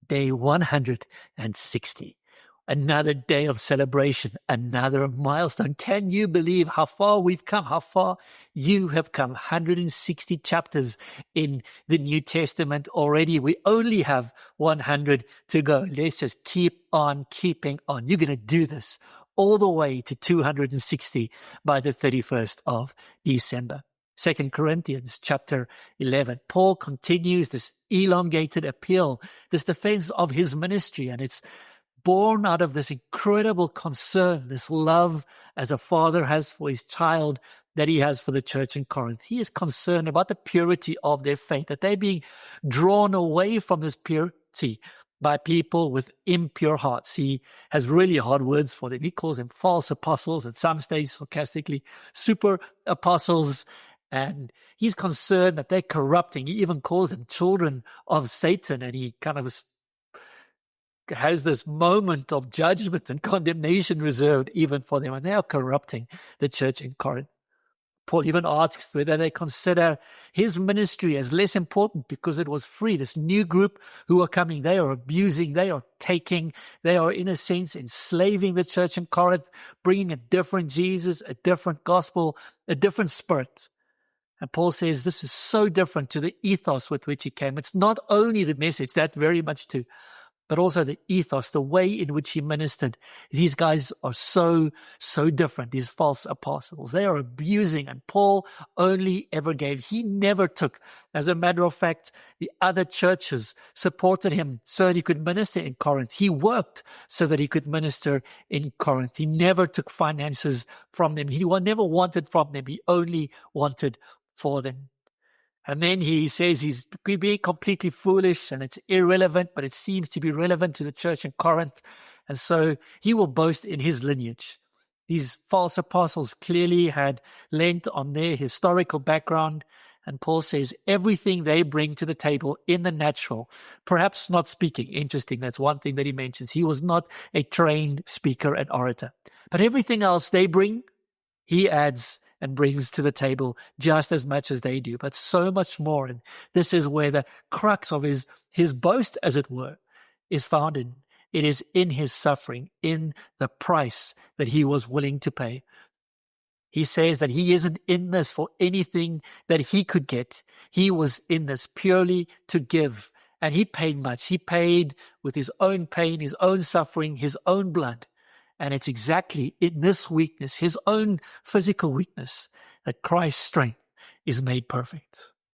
Day 160. Another day of celebration, another milestone. Can you believe how far we've come, how far you have come? 160 chapters in the New Testament already. We only have 100 to go. Let's just keep on keeping on. You're going to do this all the way to 260 by the 31st of December. 2 Corinthians chapter 11, Paul continues this elongated appeal, this defense of his ministry, and it's born out of this incredible concern, this love as a father has for his child that he has for the church in Corinth. He is concerned about the purity of their faith, that they're being drawn away from this purity by people with impure hearts. He has really hard words for them. He calls them false apostles, at some stage sarcastically, super apostles. And he's concerned that they're corrupting. He even calls them children of Satan. And he kind of has this moment of judgment and condemnation reserved even for them. And they are corrupting the church in Corinth. Paul even asks whether they consider his ministry as less important because it was free. This new group who are coming, they are abusing, they are taking, they are in a sense enslaving the church in Corinth, bringing a different Jesus, a different gospel, a different spirit. And Paul says this is so different to the ethos with which he came. It's not only the message, that very much too, but also the ethos, the way in which he ministered. These guys are so different, these false apostles. They are abusing, and Paul only ever gave. He never took. As a matter of fact, the other churches supported him so that he could minister in Corinth. He worked so that he could minister in Corinth. He never took finances from them. He never wanted from them. He only wanted for them. And then he says he's being completely foolish and it's irrelevant, but it seems to be relevant to the church in Corinth. And so he will boast in his lineage. These false apostles clearly had lent on their historical background. And Paul says everything they bring to the table in the natural, perhaps not speaking. Interesting, that's one thing that he mentions. He was not a trained speaker and orator. But everything else they bring, he adds and brings to the table just as much as they do, but so much more. And this is where the crux of his boast, as it were, is found in. It is in his suffering, in the price that he was willing to pay. He says that he isn't in this for anything that he could get. He was in this purely to give. And he paid much. He paid with his own pain, his own suffering, his own blood. And it's exactly in this weakness, his own physical weakness, that Christ's strength is made perfect.